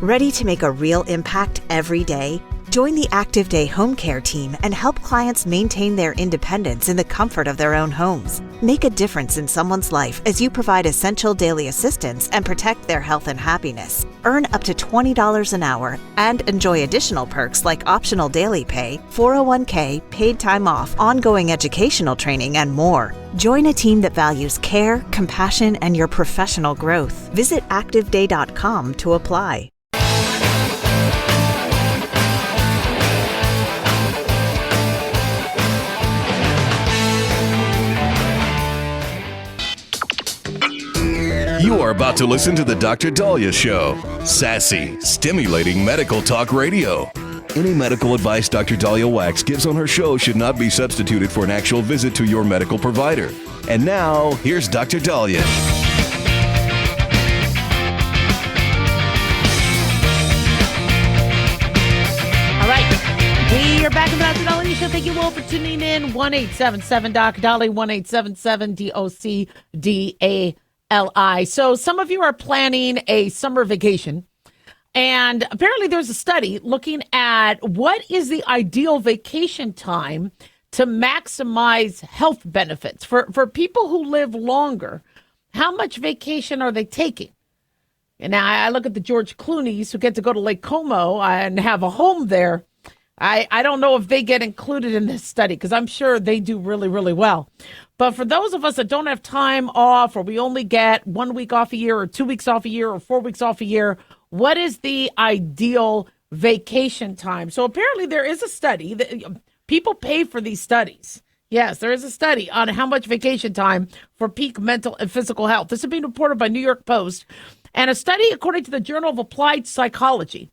Ready to make a real impact every day? Join the Active Day Home Care team and help clients maintain their independence in the comfort of their own homes. Make a difference in someone's life as you provide essential daily assistance and protect their health and happiness. Earn up to $20 an hour and enjoy additional perks like optional daily pay, 401k, paid time off, ongoing educational training, and more. Join a team that values care, compassion, and your professional growth. Visit activeday.com to apply. You are about to listen to the Dr. Daliah Show. Sassy, stimulating medical talk radio. Any medical advice Dr. Daliah Wax gives on her show should not be substituted for an actual visit to your medical provider. And now, here's Dr. Daliah. All right. We are back in the Dr. Daliah Show. Thank you all for tuning in. 1-877-DOC-DALI, 1-877-DOC-DALI. So some of you are planning a summer vacation, and apparently there's a study looking at what is the ideal vacation time to maximize health benefits for people who live longer. How much vacation are they taking? And now I look at the George Clooney's who get to go to Lake Como and have a home there. I don't know if they get included in this study because I'm sure they do really, really well. But for those of us that don't have time off, or we only get 1 week off a year or 2 weeks off a year or 4 weeks off a year, what is the ideal vacation time? So apparently there is a study that people pay for these studies. Yes, there is a study on how much vacation time for peak mental and physical health. This is being reported by New York Post. And a study, according to the Journal of Applied Psychology,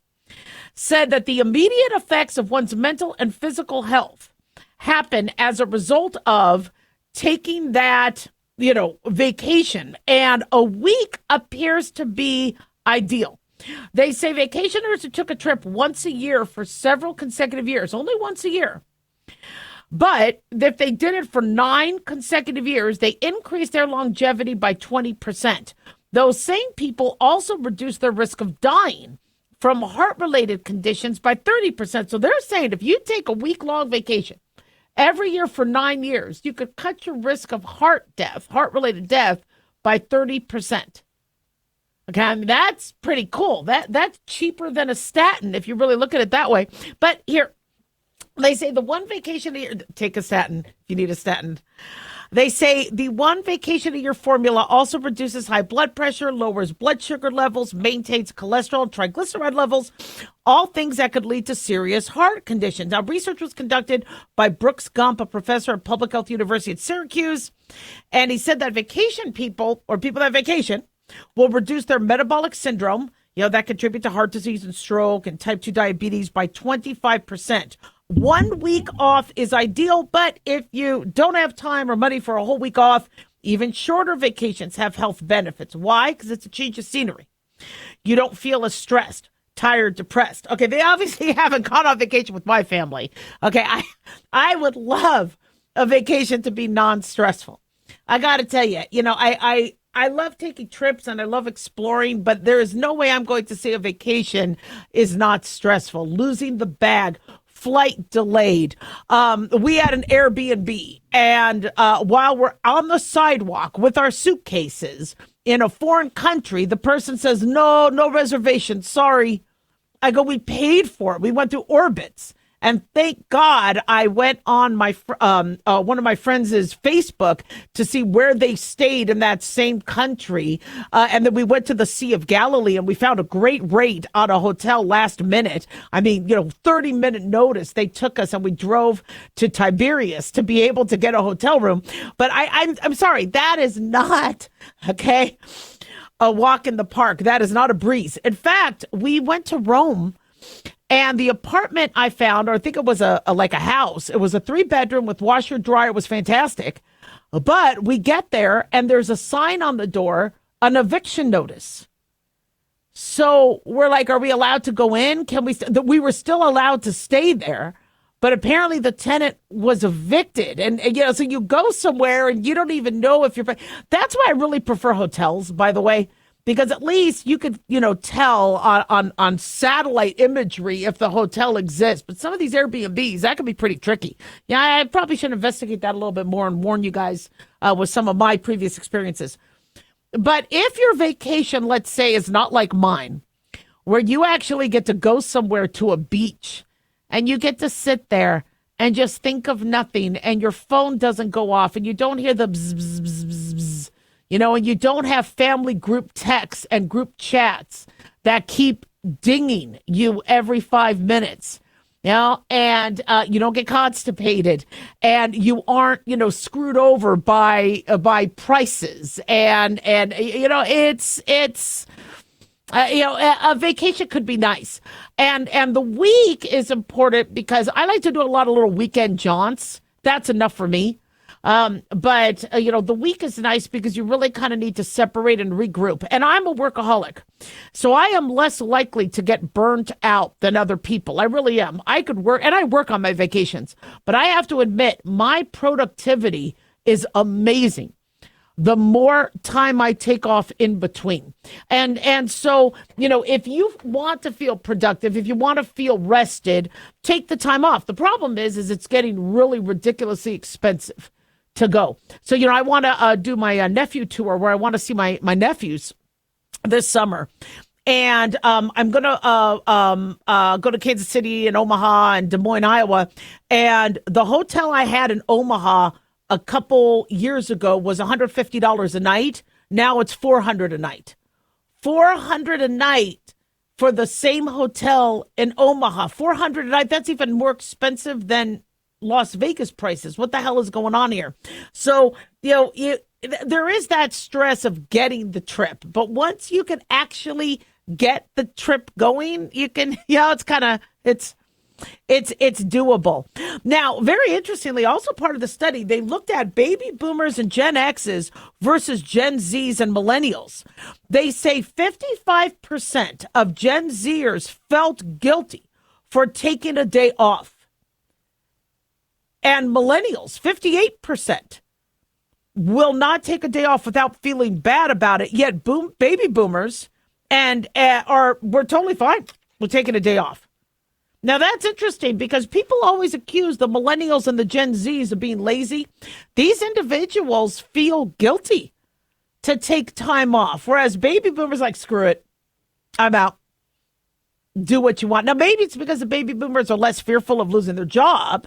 said that the immediate effects of one's mental and physical health happen as a result of taking that, vacation. And a week appears to be ideal. They say vacationers who took a trip once a year for several consecutive years, only once a year, but if they did it for 9 consecutive years, they increased their longevity by 20%. Those same people also reduced their risk of dying from heart-related conditions by 30%. So they're saying if you take a week-long vacation every year for 9 years, you could cut your risk of heart-related death, by 30%. Okay, I mean, that's pretty cool. That's cheaper than a statin if you really look at it that way. But here, they say the one vacation a year, take a statin if you need a statin. They say the one vacation a year formula also reduces high blood pressure, lowers blood sugar levels, maintains cholesterol, triglyceride levels, all things that could lead to serious heart conditions. Now, research was conducted by Brooks Gump, a professor at Public Health University at Syracuse, and he said that vacation people, or people that vacation, will reduce their metabolic syndrome, that contribute to heart disease and stroke and type 2 diabetes by 25%. 1 week off is ideal, but if you don't have time or money for a whole week off, even shorter vacations have health benefits. Why? Because it's a change of scenery. You don't feel as stressed, tired, depressed. Okay, they obviously haven't gone on vacation with my family. Okay, I would love a vacation to be non-stressful. I got to tell you, I love taking trips and I love exploring, but there is no way I'm going to say a vacation is not stressful. Losing the bag, flight delayed. We had an Airbnb, and while we're on the sidewalk with our suitcases in a foreign country, the person says, no reservation, sorry. I go, we paid for it. We went through Orbitz. And thank God I went on my one of my friends' Facebook to see where they stayed in that same country. And then we went to the Sea of Galilee and we found a great rate on a hotel last minute. I mean, 30-minute notice they took us and we drove to Tiberias to be able to get a hotel room. But I'm sorry, that is not, okay, a walk in the park. That is not a breeze. In fact, we went to Rome. And the apartment I found, or I think it was like a house, it was a 3-bedroom with washer dryer. It was fantastic. But we get there and there's a sign on the door, an eviction notice. So we're like, are we allowed to go in? We were still allowed to stay there, but apparently the tenant was evicted. And so you go somewhere and you don't even know if you're, that's why I really prefer hotels, by the way. because at least you could, tell on satellite imagery if the hotel exists. But some of these Airbnbs, that can be pretty tricky. Yeah, I probably should investigate that a little bit more and warn you guys with some of my previous experiences. But if your vacation, let's say, is not like mine, where you actually get to go somewhere to a beach and you get to sit there and just think of nothing, and your phone doesn't go off, and you don't hear the bzz, bzz, bzz, bzz, bzz, and you don't have family group texts and group chats that keep dinging you every 5 minutes, and you don't get constipated, and you aren't, screwed over by prices, and it's. A vacation could be nice. And the week is important because I like to do a lot of little weekend jaunts. That's enough for me. But the week is nice because you really kind of need to separate and regroup. And I'm a workaholic, so I am less likely to get burnt out than other people. I really am. I could work, and I work on my vacations, but I have to admit my productivity is amazing the more time I take off in between. And so, if you want to feel productive, if you want to feel rested, take the time off. The problem is it's getting really ridiculously expensive to go. So, I want to do my nephew tour where I want to see my nephews this summer. And I'm going to go to Kansas City and Omaha and Des Moines, Iowa. And the hotel I had in Omaha a couple years ago was $150 a night. Now it's $400 a night. $400 a night for the same hotel in Omaha. $400 a night. That's even more expensive than Las Vegas prices. What the hell is going on here? So, there is that stress of getting the trip. But once you can actually get the trip going, you can, it's doable. Now, very interestingly, also part of the study, they looked at baby boomers and Gen X's versus Gen Z's and millennials. They say 55% of Gen Zers felt guilty for taking a day off. And millennials, 58%, will not take a day off without feeling bad about it. Yet baby boomers we're totally fine with taking a day off. Now, that's interesting because people always accuse the millennials and the Gen Zs of being lazy. These individuals feel guilty to take time off, whereas baby boomers like, screw it, I'm out. Do what you want. Now, maybe it's because the baby boomers are less fearful of losing their job.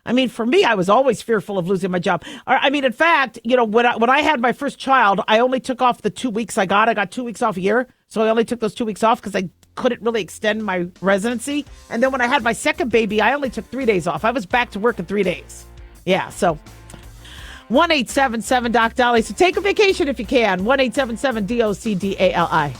I mean, for me, I was always fearful of losing my job. In fact, when I had my first child, I only took off the 2 weeks I got. I got 2 weeks off a year, so I only took those 2 weeks off because I couldn't really extend my residency. And then when I had my second baby, I only took 3 days off. I was back to work in 3 days. Yeah, so 1-877-DOC-DALI. So take a vacation if you can. 1-877-DOC-DALI.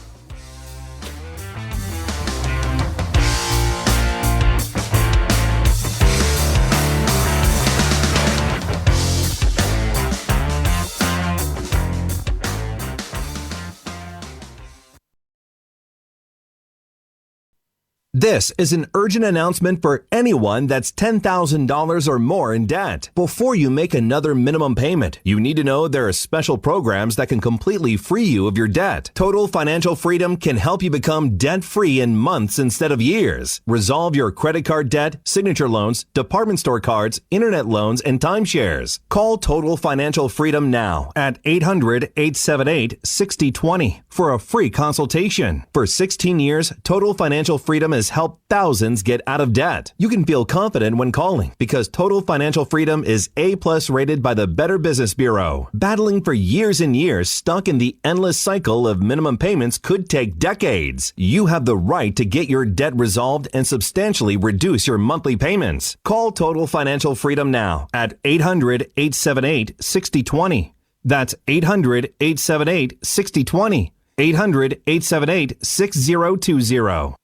This is an urgent announcement for anyone that's $10,000 or more in debt. Before you make another minimum payment, you need to know there are special programs that can completely free you of your debt. Total Financial Freedom can help you become debt-free in months instead of years. Resolve your credit card debt, signature loans, department store cards, internet loans, and timeshares. Call Total Financial Freedom now at 800-878-6020 for a free consultation. For 16 years, Total Financial Freedom has helped thousands get out of debt. You can feel confident when calling because Total Financial Freedom is A+ rated by the Better Business Bureau. Battling for years and years, stuck in the endless cycle of minimum payments could take decades. You have the right to get your debt resolved and substantially reduce your monthly payments. Call Total Financial Freedom now at 800-878-6020. That's 800-878-6020. 800-878-6020.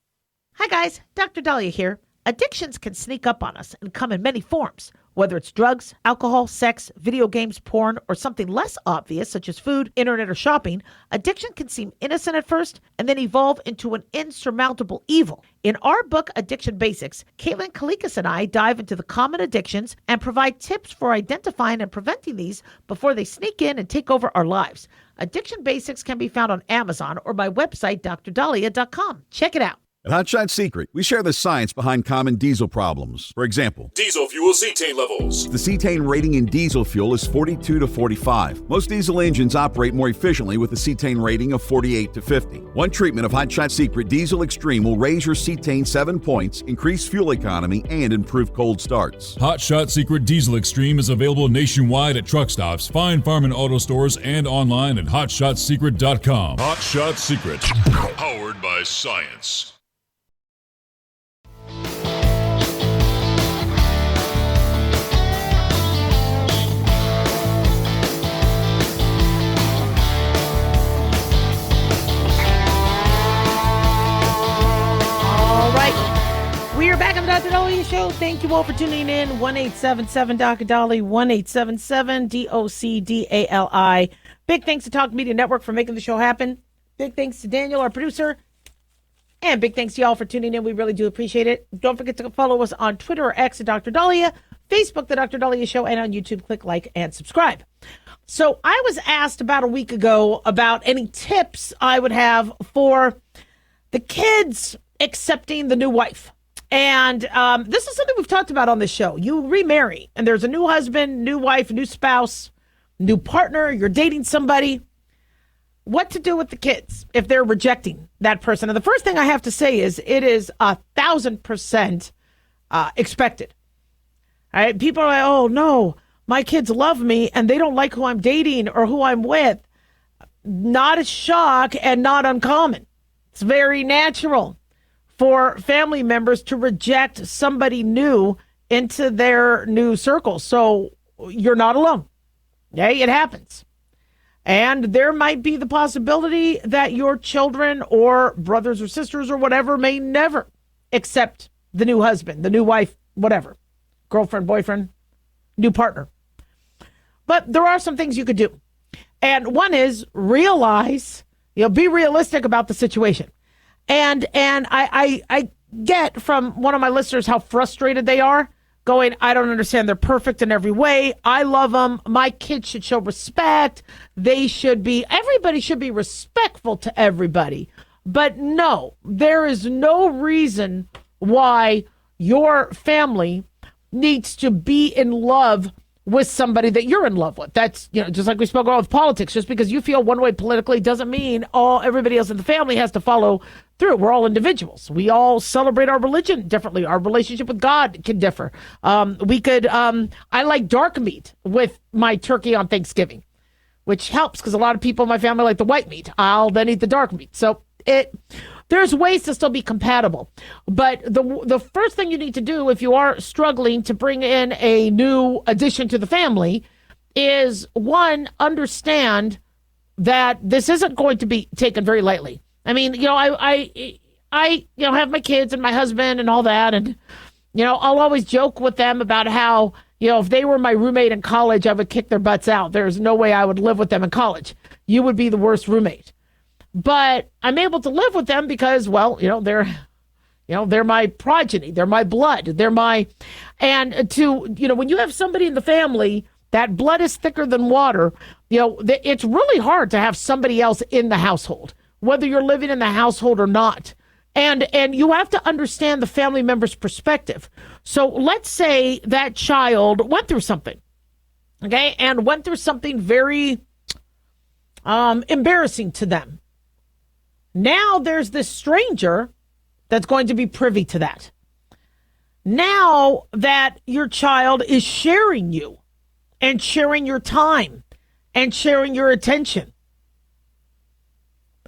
Hi guys, Dr. Daliah here. Addictions can sneak up on us and come in many forms, whether it's drugs, alcohol, sex, video games, porn, or something less obvious such as food, internet, or shopping. Addiction can seem innocent at first and then evolve into an insurmountable evil. In our book, Addiction Basics, Caitlin Kalikas and I dive into the common addictions and provide tips for identifying and preventing these before they sneak in and take over our lives. Addiction Basics can be found on Amazon or my website, drdaliah.com. Check it out. At Hot Shot Secret, we share the science behind common diesel problems. For example, diesel fuel cetane levels. the cetane rating in diesel fuel is 42 to 45. Most diesel engines operate more efficiently with a cetane rating of 48 to 50. One treatment of Hot Shot Secret Diesel Extreme will raise your cetane 7 points, increase fuel economy, and improve cold starts. Hot Shot Secret Diesel Extreme is available nationwide at truck stops, fine farm and auto stores, and online at hotshotsecret.com. Hot Shot Secret, powered by science. We are back on the Dr. Daliah Show. Thank you all for tuning in. 1-877 Dr. Dolly, 1-877-DOCDALI. Big thanks to Talk Media Network for making the show happen. Big thanks to Daniel, our producer. And big thanks to y'all for tuning in. We really do appreciate it. Don't forget to follow us on Twitter or X at Dr. Daliah, Facebook, The Dr. Daliah Show, and on YouTube, click like and subscribe. So I was asked about a week ago about any tips I would have for the kids accepting the new wife. And this is something we've talked about on this show. You remarry, and there's a new husband, new wife, new spouse, new partner. You're dating somebody. What to do with the kids if they're rejecting that person? And the first thing I have to say is it is 1,000% expected. All right? People are like, oh, no, my kids love me, and they don't like who I'm dating or who I'm with. Not a shock and not uncommon. It's very natural for family members to reject somebody new into their new circle. So you're not alone. Okay, it happens. And there might be the possibility that your children or brothers or sisters or whatever may never accept the new husband, the new wife, whatever, girlfriend, boyfriend, new partner. But there are some things you could do. And one is realize, be realistic about the situation. And I get from one of my listeners how frustrated they are, going, I don't understand. They're perfect in every way. I love them. My kids should show respect. Everybody should be respectful to everybody. But no, there is no reason why your family needs to be in love with somebody that you're in love with. That's, just like we spoke about with politics. Just because you feel one way politically doesn't mean everybody else in the family has to follow through. We're all individuals. We all celebrate our religion differently. Our relationship with God can differ. I like dark meat with my turkey on Thanksgiving, which helps because a lot of people in my family like the white meat. I'll then eat the dark meat. So there's ways to still be compatible. But the first thing you need to do if you are struggling to bring in a new addition to the family is, one, understand that this isn't going to be taken very lightly. I mean, I have my kids and my husband and all that. And, I'll always joke with them about how, if they were my roommate in college, I would kick their butts out. There's no way I would live with them in college. You would be the worst roommate. But I'm able to live with them because, they're my progeny. They're my blood. when you have somebody in the family, that blood is thicker than water. It's really hard to have somebody else in the household, whether you're living in the household or not. And you have to understand the family member's perspective. So let's say that child went through something, okay, and went through something very embarrassing to them. Now there's this stranger that's going to be privy to that. Now that your child is sharing you and sharing your time and sharing your attention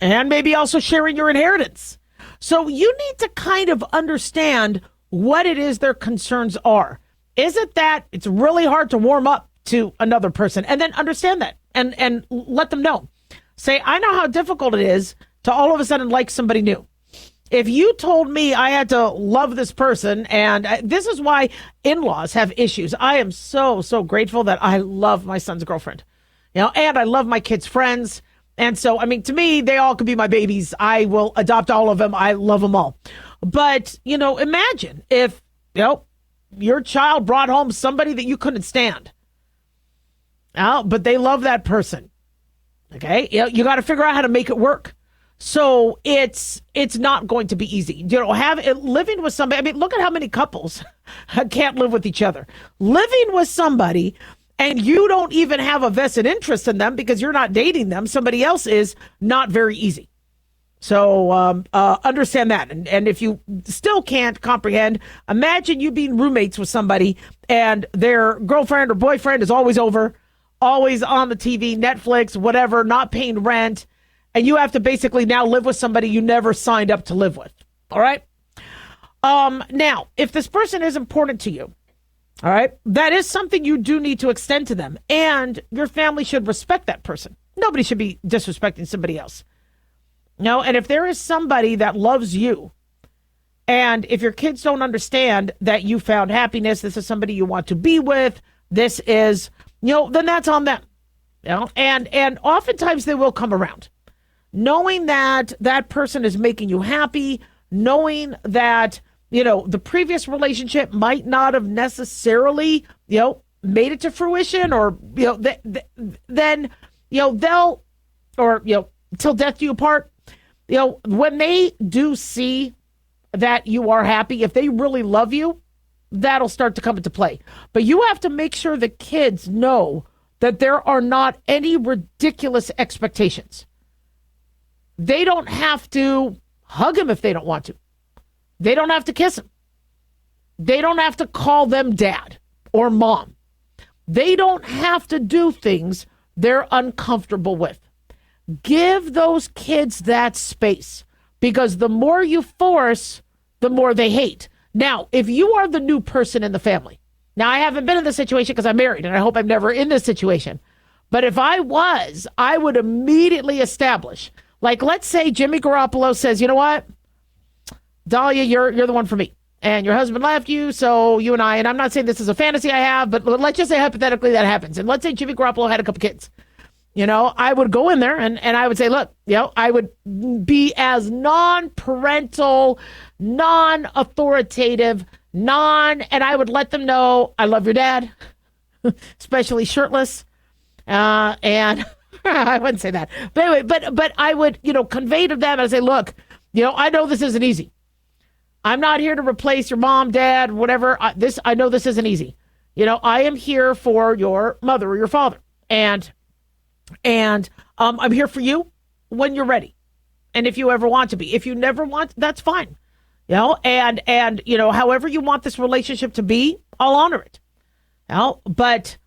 and maybe also sharing your inheritance. So you need to kind of understand what it is their concerns are. Is it that it's really hard to warm up to another person? And then understand that and let them know. Say, I know how difficult it is to all of a sudden like somebody new. If you told me I had to love this person, and this is why in-laws have issues. I am so, so grateful that I love my son's girlfriend, and I love my kids' friends. And so, to me, they all could be my babies. I will adopt all of them. I love them all. But, imagine if, your child brought home somebody that you couldn't stand. But they love that person. Okay. You got to figure out how to make it work. So it's not going to be easy. Living with somebody. I mean, look at how many couples can't live with each other. Living with somebody and you don't even have a vested interest in them because you're not dating them. Somebody else is, not very easy. So understand that. And if you still can't comprehend, imagine you being roommates with somebody and their girlfriend or boyfriend is always over, always on the TV, Netflix, whatever, not paying rent. And you have to basically now live with somebody you never signed up to live with. All right. Now, if this person is important to you, all right, that is something you do need to extend to them. And your family should respect that person. Nobody should be disrespecting somebody else. No, and if there is somebody that loves you, and if your kids don't understand that you found happiness, this is somebody you want to be with, this is, then that's on them. And oftentimes they will come around. Knowing that that person is making you happy, knowing that, the previous relationship might not have necessarily, made it to fruition or, then, they'll, or, till death do you part. When they do see that you are happy, if they really love you, that'll start to come into play. But you have to make sure the kids know that there are not any ridiculous expectations. They don't have to hug him if they don't want to. They don't have to kiss him. They don't have to call them dad or mom. They don't have to do things they're uncomfortable with. Give those kids that space, because the more you force, the more they hate. Now, if you are the new person in the family, now I haven't been in this situation because I'm married and I hope I'm never in this situation. But if I was, I would immediately establish, like, let's say Jimmy Garoppolo says, you know what, Daliah, you're the one for me. And your husband left you, so you and I'm not saying this is a fantasy I have, but let's just say hypothetically that happens. And let's say Jimmy Garoppolo had a couple kids. I would go in there and I would say, look, I would be as non-parental, non-authoritative, and I would let them know I love your dad, especially shirtless. And I wouldn't say that. But anyway, but I would, convey to them, I'd say, look, I know this isn't easy. I'm not here to replace your mom, dad, whatever. I know this isn't easy. I am here for your mother or your father. And I'm here for you when you're ready. And if you ever want to be, if you never want, that's fine. And however you want this relationship to be, I'll honor it. But,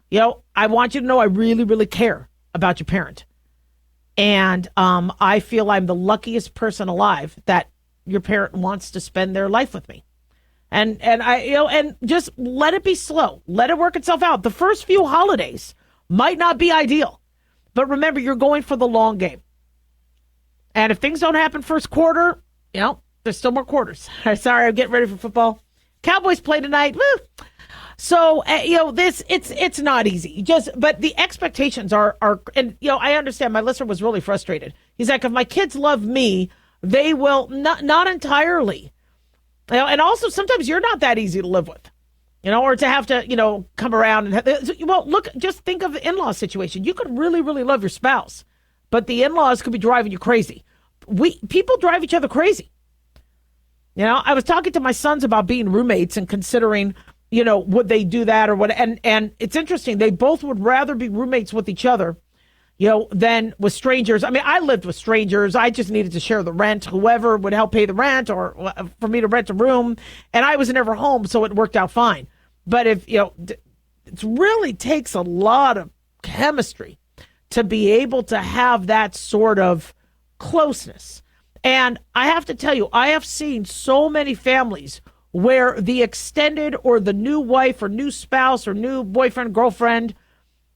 I want you to know I really, really care about your parent. And I feel I'm the luckiest person alive that your parent wants to spend their life with me. And and just let it be slow. Let it work itself out. The first few holidays might not be ideal. But remember, you're going for the long game. And if things don't happen first quarter, there's still more quarters. Sorry, I'm getting ready for football. Cowboys play tonight. Woo! So, it's not easy. But the expectations are, and, I understand my listener was really frustrated. He's like, if my kids love me, they will not entirely. And also sometimes you're not that easy to live with. Or to have to, come around and look, just think of the in-law situation. You could really, really love your spouse, but the in-laws could be driving you crazy. People drive each other crazy. I was talking to my sons about being roommates and considering, would they do that or what? And it's interesting. They both would rather be roommates with each other, than with strangers. I mean, I lived with strangers. I just needed to share the rent. Whoever would help pay the rent or for me to rent a room. And I was never home, so it worked out fine. But if, it really takes a lot of chemistry to be able to have that sort of closeness. And I have to tell you, I have seen so many families where the extended or the new wife or new spouse or new boyfriend, girlfriend,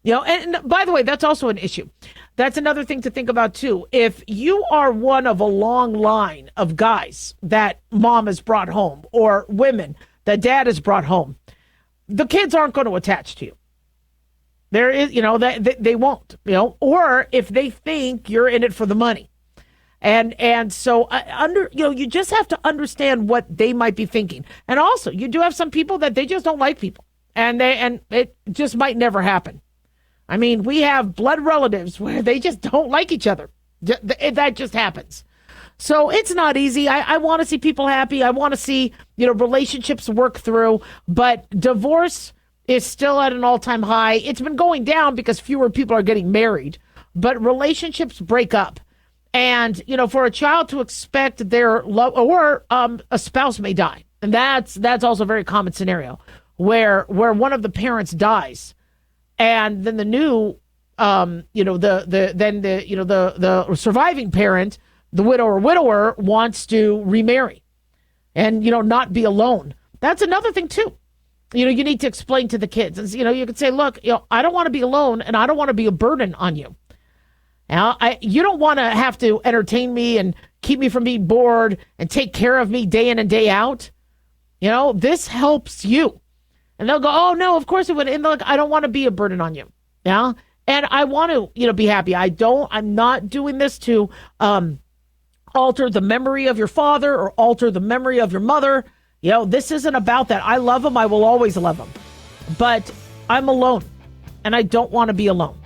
and by the way, that's also an issue. That's another thing to think about too. If you are one of a long line of guys that mom has brought home or women that dad has brought home, the kids aren't going to attach to you. There is, they won't, or if they think you're in it for the money. And so you just have to understand what they might be thinking. And also you do have some people that they just don't like people and it just might never happen. I mean, we have blood relatives where they just don't like each other. That just happens. So it's not easy. I want to see people happy. I want to see, relationships work through. But divorce is still at an all-time high. It's been going down because fewer people are getting married. But relationships break up. And, for a child to expect their love or a spouse may die. And that's also a very common scenario where one of the parents dies. And then the new, the surviving parent, the widow or widower, wants to remarry and, not be alone. That's another thing, too. You need to explain to the kids. And, you could say, look, I don't want to be alone and I don't want to be a burden on you. Now, you don't want to have to entertain me and keep me from being bored and take care of me day in and day out. This helps you. And they'll go, oh, no, of course it would. And look, I don't want to be a burden on you. Yeah. And I want to, be happy. I'm not doing this to alter the memory of your father or alter the memory of your mother. This isn't about that. I love them. I will always love them. But I'm alone and I don't want to be alone.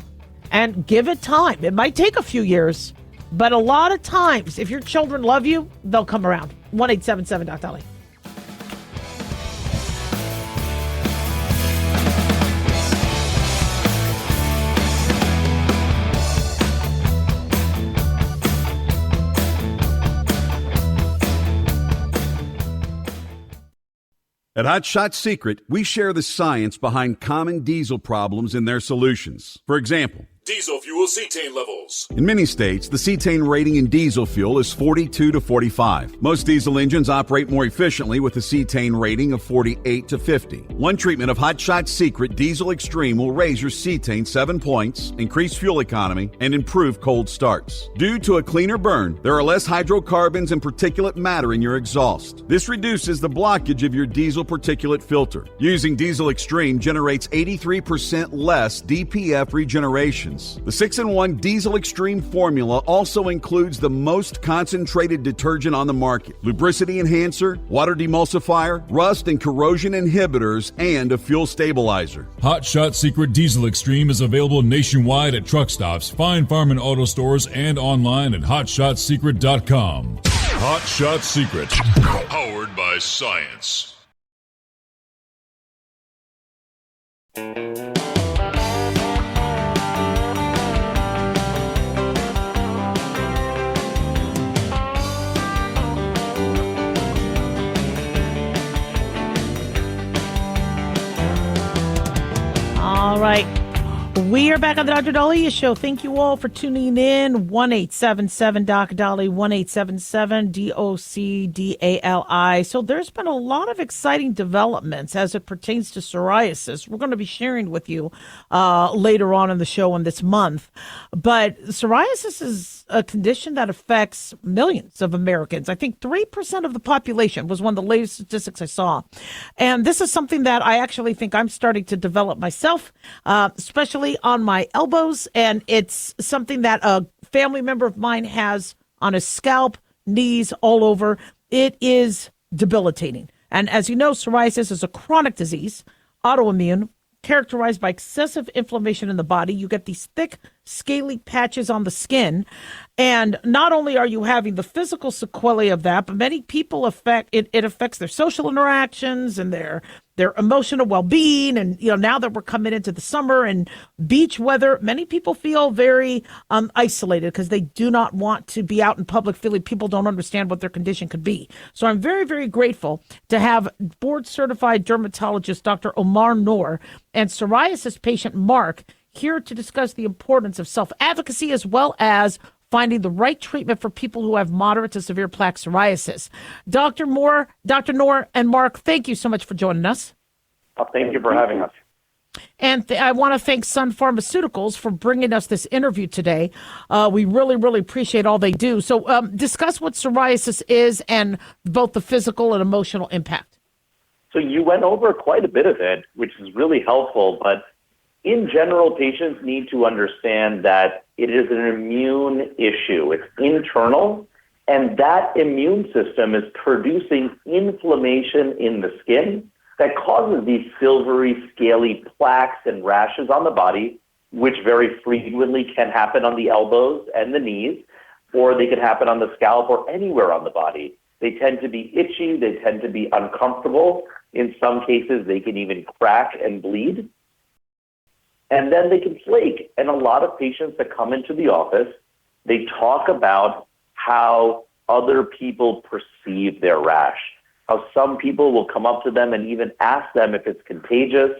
And give it time. It might take a few years, but a lot of times, if your children love you, they'll come around. 1-877 Dr. Daliah. At Hot Shot Secret, we share the science behind common diesel problems and their solutions. For example, diesel fuel cetane levels. in many states, the cetane rating in diesel fuel is 42 to 45. Most diesel engines operate more efficiently with a cetane rating of 48 to 50. One treatment of Hot Shot Secret Diesel Extreme will raise your cetane 7 points, increase fuel economy, and improve cold starts. Due to a cleaner burn, there are less hydrocarbons and particulate matter in your exhaust. This reduces the blockage of your diesel particulate filter. Using Diesel Extreme generates 83% less DPF regenerations. The 6-in-1 Diesel Extreme formula also includes the most concentrated detergent on the market, lubricity enhancer, water demulsifier, rust and corrosion inhibitors, and a fuel stabilizer. Hot Shot Secret Diesel Extreme is available nationwide at truck stops, Fine Farm and auto stores, and online at hotshotsecret.com. Hot Shot Secret, powered by science. All right. We are back on the Dr. Daliah Show. Thank you all for tuning in. 1-877 Dr. Daliah, 1-877 DOCDALI. So there's been a lot of exciting developments as it pertains to psoriasis. We're going to be sharing with you later on in the show in this month. But psoriasis is a condition that affects millions of Americans. I think 3% of the population was one of the latest statistics I saw. And this is something that I actually think I'm starting to develop myself, especially on my elbows. And it's something that a family member of mine has on his scalp, knees, all over. It is debilitating. And as you know, psoriasis is a chronic disease, autoimmune, characterized by excessive inflammation in the body. You get these thick, scaly patches on the skin. And not only are you having the physical sequelae of that, but many people it affects their social interactions and their emotional well-being. And, now that we're coming into the summer and beach weather, many people feel very isolated because they do not want to be out in public feeling people don't understand what their condition could be. So I'm very, very grateful to have board-certified dermatologist Dr. Omar Noor and psoriasis patient Mark here to discuss the importance of self-advocacy as well as finding the right treatment for people who have moderate to severe plaque psoriasis. Dr. Noor, and Mark, thank you so much for joining us. Thank you for having us. And I want to thank Sun Pharmaceuticals for bringing us this interview today. We really, really appreciate all they do. So discuss what psoriasis is and both the physical and emotional impact. So you went over quite a bit of it, which is really helpful. But in general, patients need to understand that it is an immune issue. It's internal, and that immune system is producing inflammation in the skin that causes these silvery, scaly plaques and rashes on the body which very frequently can happen on the elbows and the knees, or they can happen on the scalp or anywhere on the body. They tend to be itchy. They tend to be uncomfortable. In some cases, they can even crack and bleed. And then they can flake. And a lot of patients that come into the office, they talk about how other people perceive their rash, how some people will come up to them and even ask them if it's contagious.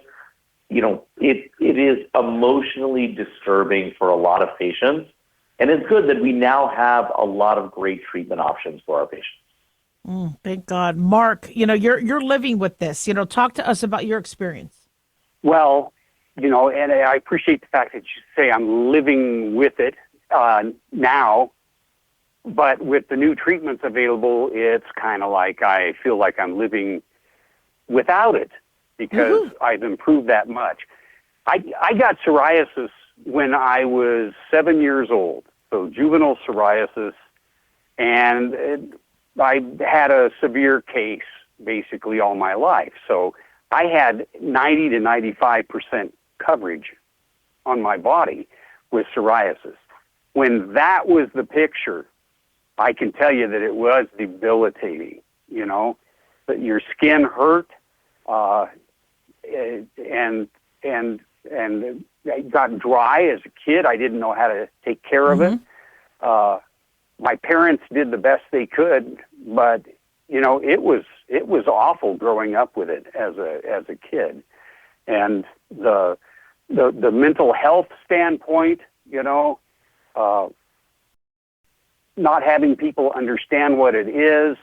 You know, it is emotionally disturbing for a lot of patients. And it's good that we now have a lot of great treatment options for our patients. Thank God. Mark, you're living with this. Talk to us about your experience. Well, and I appreciate the fact that you say I'm living with it now, but with the new treatments available, it's kind of like I feel like I'm living without it because I've improved that much. I got psoriasis when I was 7 years old, so juvenile psoriasis, and I had a severe case basically all my life. So I had 90 to 95% coverage on my body with psoriasis. When that was the picture, I can tell you that it was debilitating, that your skin hurt, and it got dry as a kid. I didn't know how to take care of it. My parents did the best they could, but it was awful growing up with it as a kid. And the mental health standpoint, not having people understand what it is,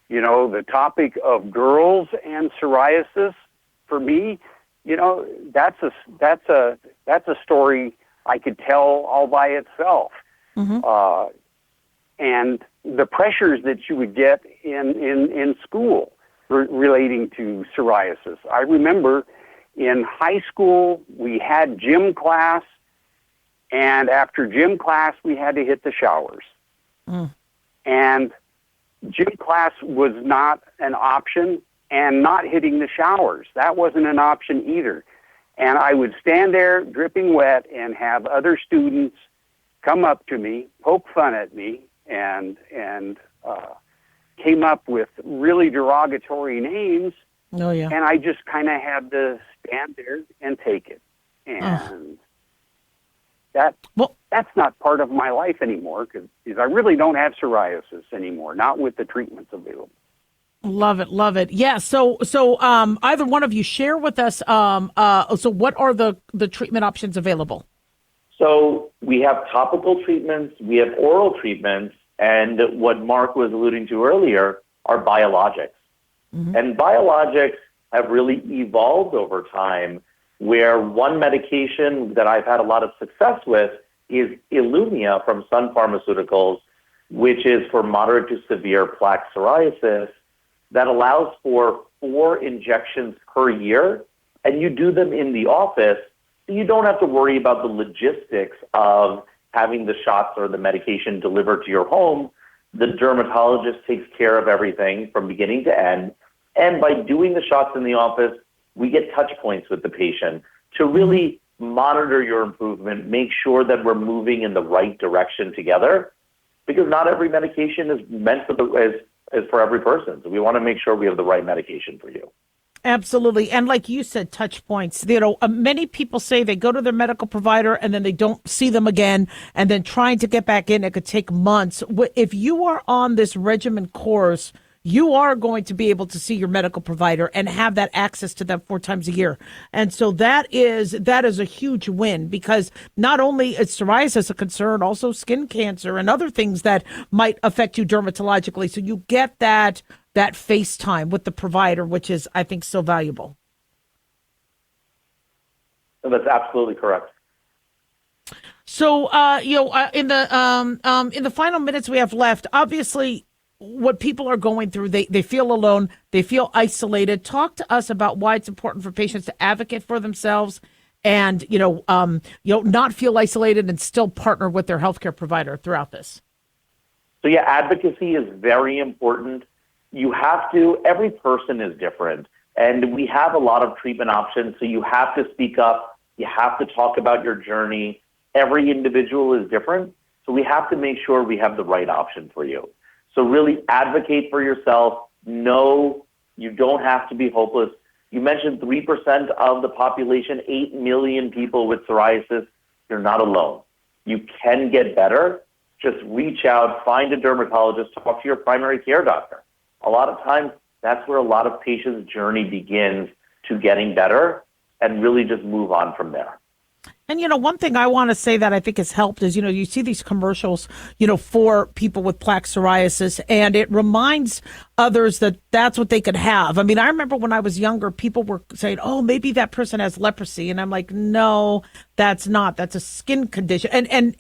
the topic of girls and psoriasis for me, that's a story I could tell all by itself. And the pressures that you would get in school relating to psoriasis. I remember in high school, we had gym class, and after gym class, we had to hit the showers. And gym class was not an option, and not hitting the showers. That wasn't an option either. And I would stand there dripping wet and have other students come up to me, poke fun at me, and came up with really derogatory names. Oh, yeah. And I just kind of had to stand there and take it. And that's not part of my life anymore because I really don't have psoriasis anymore, not with the treatments available. Love it, love it. Yeah. So either one of you share with us. So what are the treatment options available? So we have topical treatments, we have oral treatments, and what Mark was alluding to earlier are biologics. And biologics have really evolved over time, where one medication that I've had a lot of success with is Ilumya from Sun Pharmaceuticals, which is for moderate to severe plaque psoriasis, that allows for 4 injections per year, and you do them in the office, so you don't have to worry about the logistics of having the shots or the medication delivered to your home. The dermatologist takes care of everything from beginning to end, and by doing the shots in the office, we get touch points with the patient to really monitor your improvement, make sure that we're moving in the right direction together, because not every medication is meant is for every person. So we want to make sure we have the right medication for you. Absolutely. And like you said, touch points. Many people say they go to their medical provider and then they don't see them again. And then trying to get back in, it could take months. If you are on this regimen course, you are going to be able to see your medical provider and have that access to them 4 times a year. And so that is a huge win, because not only is psoriasis a concern, also skin cancer and other things that might affect you dermatologically. So you get that face time with the provider, which is, I think, so valuable. That's absolutely correct. So, in the final minutes we have left, obviously, what people are going through, they feel alone, they feel isolated. Talk to us about why it's important for patients to advocate for themselves and, not feel isolated and still partner with their healthcare provider throughout this. So yeah, advocacy is very important. Every person is different, and we have a lot of treatment options, so you have to speak up You have to talk about your journey. Every individual is different, so we have to make sure we have the right option for you. So really advocate for yourself. No, you don't have to be hopeless. You mentioned 3% of the population, 8 million people with psoriasis. You're not alone. You can get better. Just reach out, find a dermatologist, talk to your primary care doctor. A lot of times, that's where a lot of patients' journey begins to getting better, and really just move on from there. And, one thing I want to say that I think has helped is, you see these commercials, for people with plaque psoriasis, and it reminds others that that's what they could have. I mean, I remember when I was younger, people were saying, oh, maybe that person has leprosy. And I'm like, no, that's not. That's a skin condition. And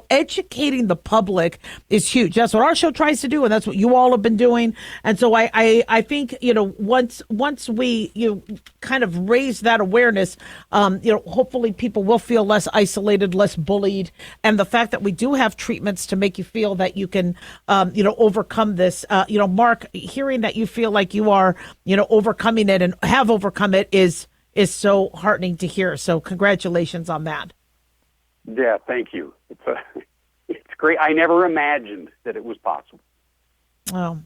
educating the public is huge. That's what our show tries to do, and that's what you all have been doing. And so I think, once we, kind of raise that awareness, hopefully people will feel less isolated, less bullied. And the fact that we do have treatments to make you feel that you can, overcome this, Mark, hearing that you feel like you are, overcoming it and have overcome it is so heartening to hear. So congratulations on that. Yeah, thank you. It's great. I never imagined that it was possible. Oh,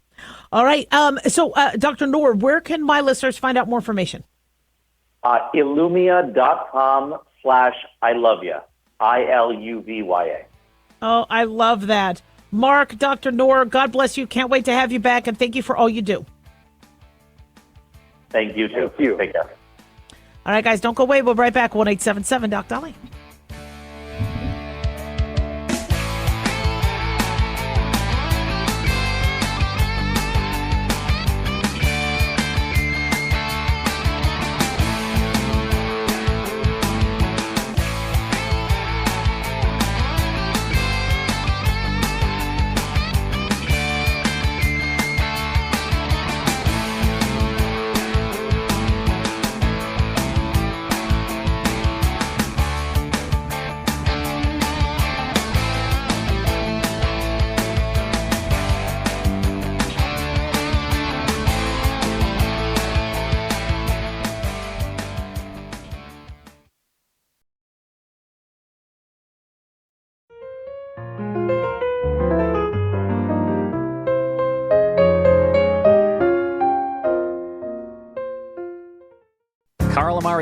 all right. So Dr. Noor, where can my listeners find out more information? Illumia.com/I-love-ya, ILUVYA. Oh, I love that. Mark, Dr. Noor, God bless you. Can't wait to have you back, and thank you for all you do. Thank you, too. Thank you. Take care. All right, guys, don't go away. We'll be right back. 1-877 Doc Daliah.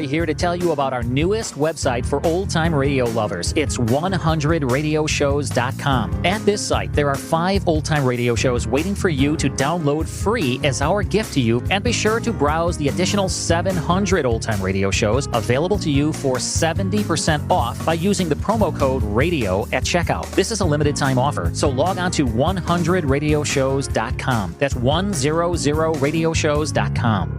Here to tell you about our newest website for old-time radio lovers. It's 100radioshows.com. At this site, there are 5 old-time radio shows waiting for you to download free as our gift to you, and be sure to browse the additional 700 old-time radio shows available to you for 70% off by using the promo code RADIO at checkout. This is a limited-time offer, so log on to 100radioshows.com. That's 100radioshows.com.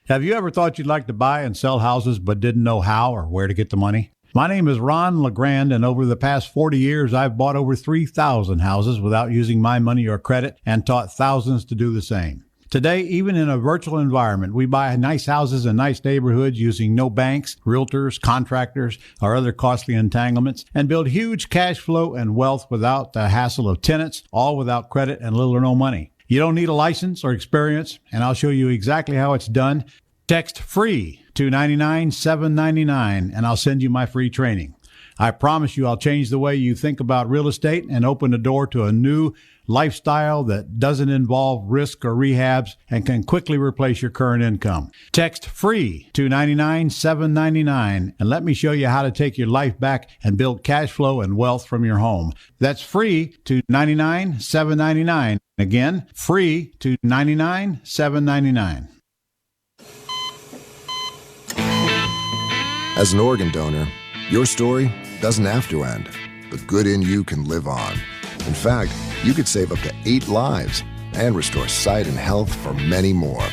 Have you ever thought you'd like to buy and sell houses but didn't know how or where to get the money? My name is Ron LeGrand, and over the past 40 years, I've bought over 3,000 houses without using my money or credit, and taught thousands to do the same. Today, even in a virtual environment, we buy nice houses in nice neighborhoods using no banks, realtors, contractors, or other costly entanglements, and build huge cash flow and wealth without the hassle of tenants, all without credit and little or no money. You don't need a license or experience, and I'll show you exactly how it's done. Text FREE to 99799, and I'll send you my free training. I promise you I'll change the way you think about real estate and open the door to a new lifestyle that doesn't involve risk or rehabs and can quickly replace your current income. Text FREE to 99799, and let me show you how to take your life back and build cash flow and wealth from your home. That's FREE to 99799. Again, FREE to 99799. As an organ donor, your story doesn't have to end. The good in you can live on. In fact, you could save up to 8 lives and restore sight and health for many more.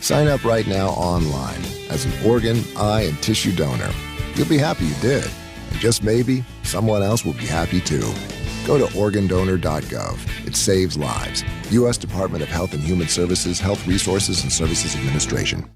Sign up right now online as an organ, eye, and tissue donor. You'll be happy you did. And just maybe, someone else will be happy too. Go to organdonor.gov. It saves lives. U.S. Department of Health and Human Services, Health Resources and Services Administration.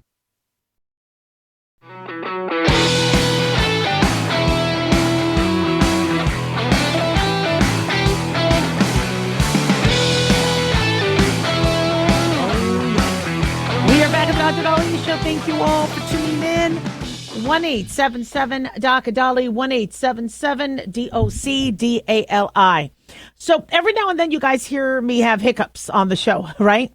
Dr. Daliah Show. Thank you all for tuning in. 1-877-DOC-A-DALI, 1-877-DOC-DALI. So every now and then you guys hear me have hiccups on the show, right?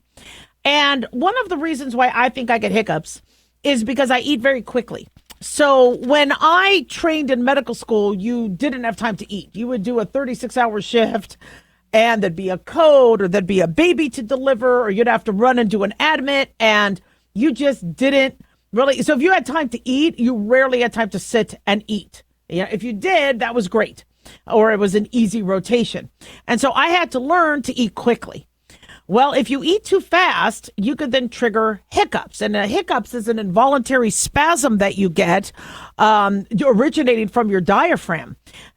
And one of the reasons why I think I get hiccups is because I eat very quickly. So when I trained in medical school, you didn't have time to eat. You would do a 36-hour shift, and there'd be a code, or there'd be a baby to deliver, or you'd have to run and do an admit, and you just didn't really. So if you had time to eat, you rarely had time to sit and eat. Yeah, if you did, that was great, or it was an easy rotation. And so I had to learn to eat quickly. Well, if you eat too fast, you could then trigger hiccups. And hiccups is an involuntary spasm that you get originating from your diaphragm.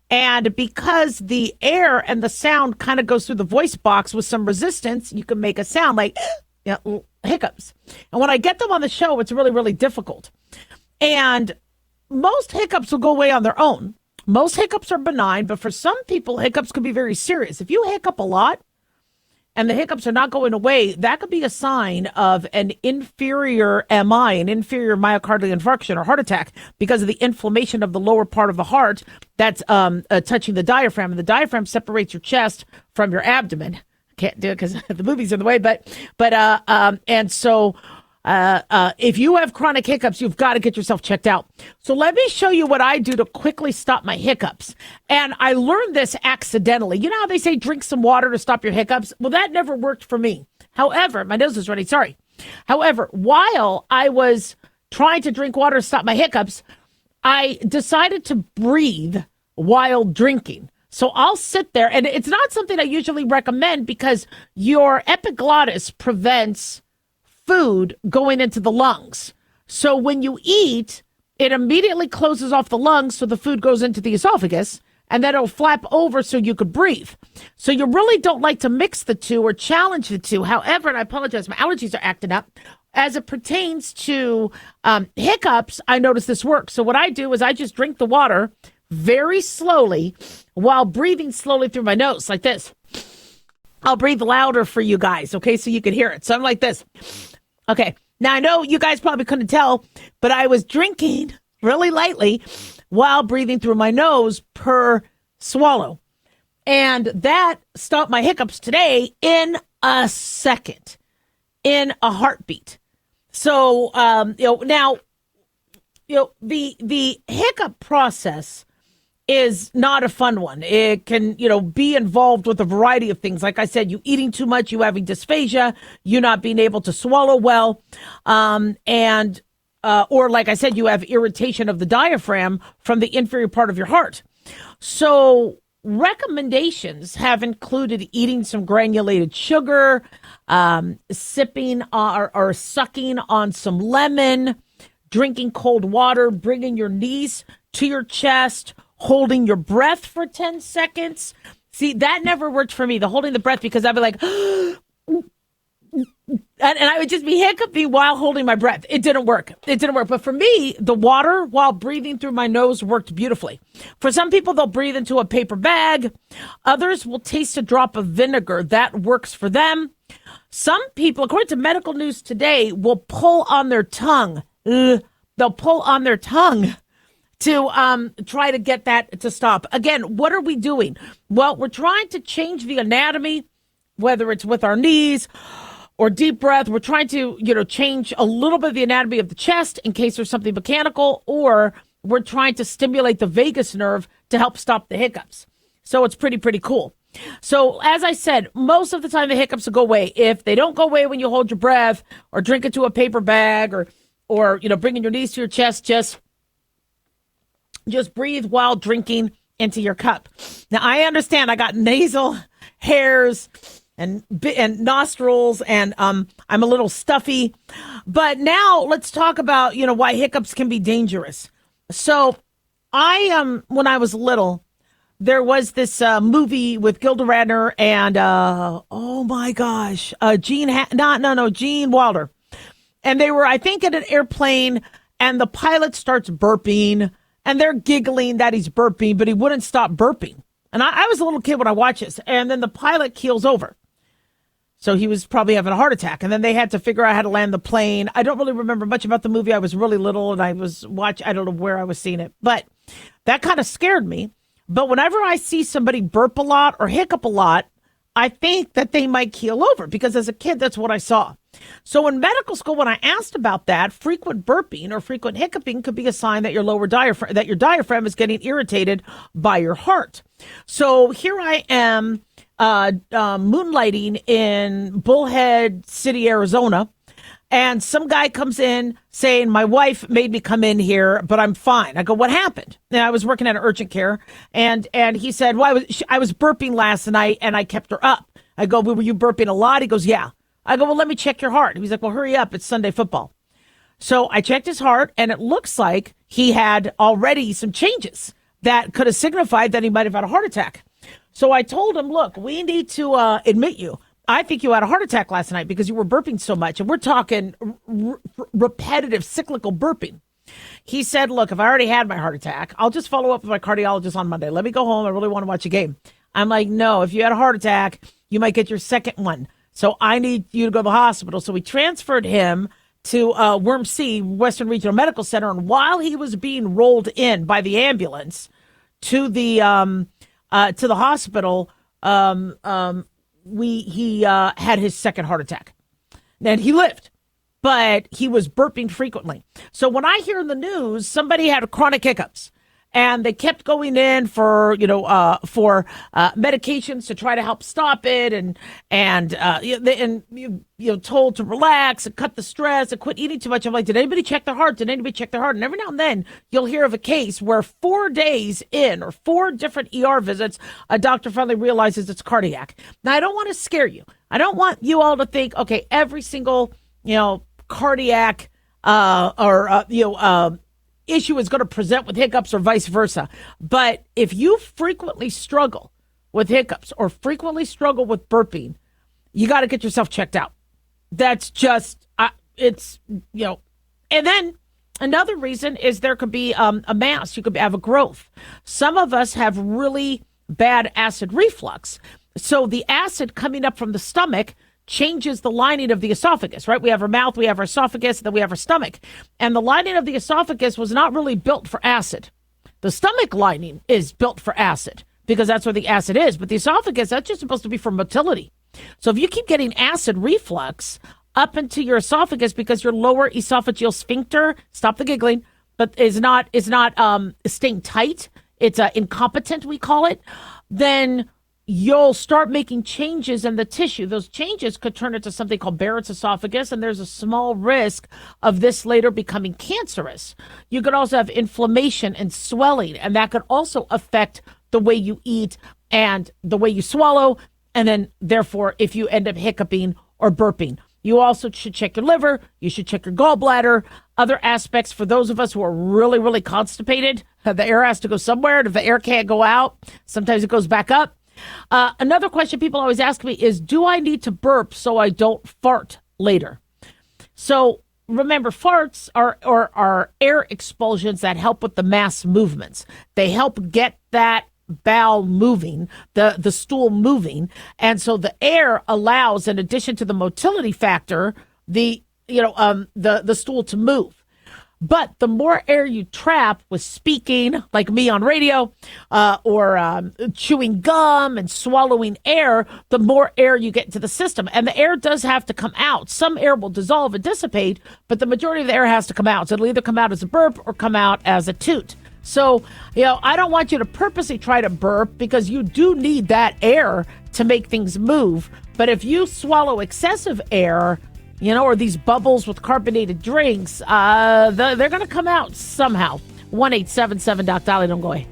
And because the air and the sound kind of goes through the voice box with some resistance, you can make a sound like hiccups. And when I get them on the show, it's really, really difficult. And most hiccups will go away on their own. Most hiccups are benign, but for some people, hiccups can be very serious. If you hiccup a lot, and the hiccups are not going away, that could be a sign of an inferior MI, an inferior myocardial infarction or heart attack, because of the inflammation of the lower part of the heart that's touching the diaphragm. And the diaphragm separates your chest from your abdomen. Can't do it because the movie's in the way, and so if you have chronic hiccups, you've got to get yourself checked out. So let me show you what I do to quickly stop my hiccups. And I learned this accidentally. You know how they say drink some water to stop your hiccups? Well, that never worked for me. However, my nose is running. Sorry. However, while I was trying to drink water to stop my hiccups, I decided to breathe while drinking. So I'll sit there, and it's not something I usually recommend because your epiglottis prevents food going into the lungs. So when you eat, it immediately closes off the lungs so the food goes into the esophagus, and then it'll flap over so you could breathe. So you really don't like to mix the two or challenge the two. However, and I apologize, my allergies are acting up. As it pertains to hiccups, I notice this works. So what I do is I just drink the water very slowly while breathing slowly through my nose like this. I'll breathe louder for you guys, okay, so you can hear it. So I'm like this. Okay, now I know you guys probably couldn't tell, but I was drinking really lightly while breathing through my nose per swallow. And that stopped my hiccups today in a second, in a heartbeat. So, the hiccup process is not a fun one. It can, be involved with a variety of things. Like I said, you eating too much, you having dysphagia, you not being able to swallow well, or like I said, you have irritation of the diaphragm from the inferior part of your heart. So recommendations have included eating some granulated sugar, sipping or sucking on some lemon, drinking cold water, bringing your knees to your chest, holding your breath for 10 seconds. See, that never worked for me, the holding the breath, because I'd be like, and I would just be hiccuping while holding my breath. It didn't work. But for me, the water while breathing through my nose worked beautifully. For some people, they'll breathe into a paper bag. Others will taste a drop of vinegar. That works for them. Some people, according to Medical News Today, will pull on their tongue. They'll pull on their tongue to try to get that to stop. Again, what are we doing? Well, we're trying to change the anatomy, whether it's with our knees or deep breath. We're trying to, change a little bit of the anatomy of the chest in case there's something mechanical, or we're trying to stimulate the vagus nerve to help stop the hiccups. So it's pretty cool. So as I said, most of the time the hiccups will go away. If they don't go away when you hold your breath or drink into a paper bag or bringing your knees to your chest, just breathe while drinking into your cup. Now, I understand I got nasal hairs and nostrils, and I'm a little stuffy. But now let's talk about, why hiccups can be dangerous. So when I was little, there was this movie with Gilda Radner and, oh my gosh, Gene Wilder. And they were, I think, in an airplane, and the pilot starts burping, and they're giggling that he's burping, but he wouldn't stop burping. And I was a little kid when I watched this, and then the pilot keels over. So he was probably having a heart attack. And then they had to figure out how to land the plane. I don't really remember much about the movie. I was really little and I don't know where I was seeing it. But that kind of scared me. But whenever I see somebody burp a lot or hiccup a lot, I think that they might keel over because as a kid, that's what I saw. So in medical school, when I asked about that, frequent burping or frequent hiccuping could be a sign that your your diaphragm is getting irritated by your heart. So here I am moonlighting in Bullhead City, Arizona. And some guy comes in saying, my wife made me come in here, but I'm fine. I go, what happened? And I was working at an urgent care. And he said, well, I was burping last night and I kept her up. I go, well, were you burping a lot? He goes, yeah. I go, well, let me check your heart. He's like, well, hurry up. It's Sunday football. So I checked his heart and it looks like he had already some changes that could have signified that he might have had a heart attack. So I told him, look, we need to admit you. I think you had a heart attack last night because you were burping so much. And we're talking repetitive cyclical burping. He said, look, if I already had my heart attack, I'll just follow up with my cardiologist on Monday. Let me go home. I really want to watch a game. I'm like, no, if you had a heart attack, you might get your second one. So I need you to go to the hospital. So we transferred him to Worm C, Western Regional Medical Center. And while he was being rolled in by the ambulance to the hospital, he had his second heart attack. And he lived, but he was burping frequently. So when I hear in the news somebody had chronic hiccups and they kept going in for medications to try to help stop it, and told to relax and cut the stress and quit eating too much. I'm like, did anybody check their heart? Did anybody check their heart? And every now and then you'll hear of a case where 4 days in or 4 different ER visits, a doctor finally realizes it's cardiac. Now I don't want to scare you. I don't want you all to think, okay, every single cardiac issue is going to present with hiccups or vice versa. But if you frequently struggle with hiccups or frequently struggle with burping, you got to get yourself checked out. That's just, and then another reason is there could be a mass. You could have a growth. Some of us have really bad acid reflux. So the acid coming up from the stomach changes the lining of the esophagus, right? We have our mouth, we have our esophagus, and then we have our stomach. And the lining of the esophagus was not really built for acid. The stomach lining is built for acid because that's where the acid is. But the esophagus, that's just supposed to be for motility. So if you keep getting acid reflux up into your esophagus because your lower esophageal sphincter, stop the giggling, but is not staying tight, it's incompetent, we call it, then you'll start making changes in the tissue. Those changes could turn into something called Barrett's esophagus, and there's a small risk of this later becoming cancerous. You could also have inflammation and swelling, and that could also affect the way you eat and the way you swallow, and then, therefore, if you end up hiccuping or burping. You also should check your liver. You should check your gallbladder. Other aspects for those of us who are really, really constipated, the air has to go somewhere, and if the air can't go out, sometimes it goes back up. Another question people always ask me is, do I need to burp so I don't fart later? So remember, farts are air expulsions that help with the mass movements. They help get that bowel moving, the stool moving. And so the air allows, in addition to the motility factor, the stool to move. But the more air you trap with speaking, like me on radio, or chewing gum and swallowing air, the more air you get into the system. And the air does have to come out. Some air will dissolve and dissipate, but the majority of the air has to come out. So it'll either come out as a burp or come out as a toot. So, I don't want you to purposely try to burp because you do need that air to make things move. But if you swallow excessive air, or these bubbles with carbonated drinks, they're going to come out somehow. 1-877-DOC-DALIAH. Don't go away.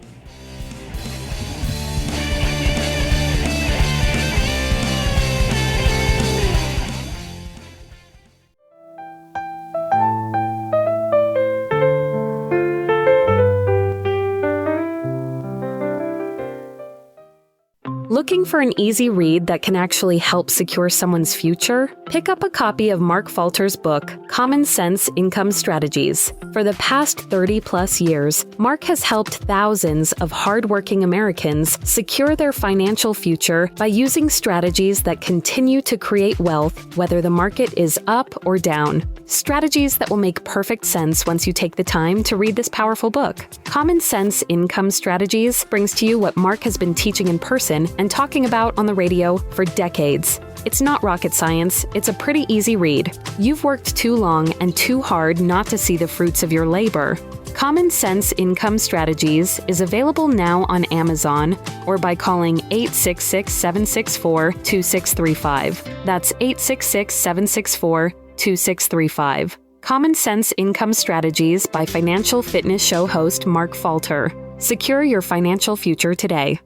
Looking for an easy read that can actually help secure someone's future? Pick up a copy of Mark Falter's book, Common Sense Income Strategies. For the past 30-plus years, Mark has helped thousands of hardworking Americans secure their financial future by using strategies that continue to create wealth, whether the market is up or down. Strategies that will make perfect sense once you take the time to read this powerful book. Common Sense Income Strategies brings to you what Mark has been teaching in person and talking about on the radio for decades. It's not rocket science, it's a pretty easy read. You've worked too long and too hard not to see the fruits of your labor. Common Sense Income Strategies is available now on Amazon or by calling 866-764-2635. That's 866-764-2635. Common Sense Income Strategies by Financial Fitness Show host Mark Falter. Secure your financial future today.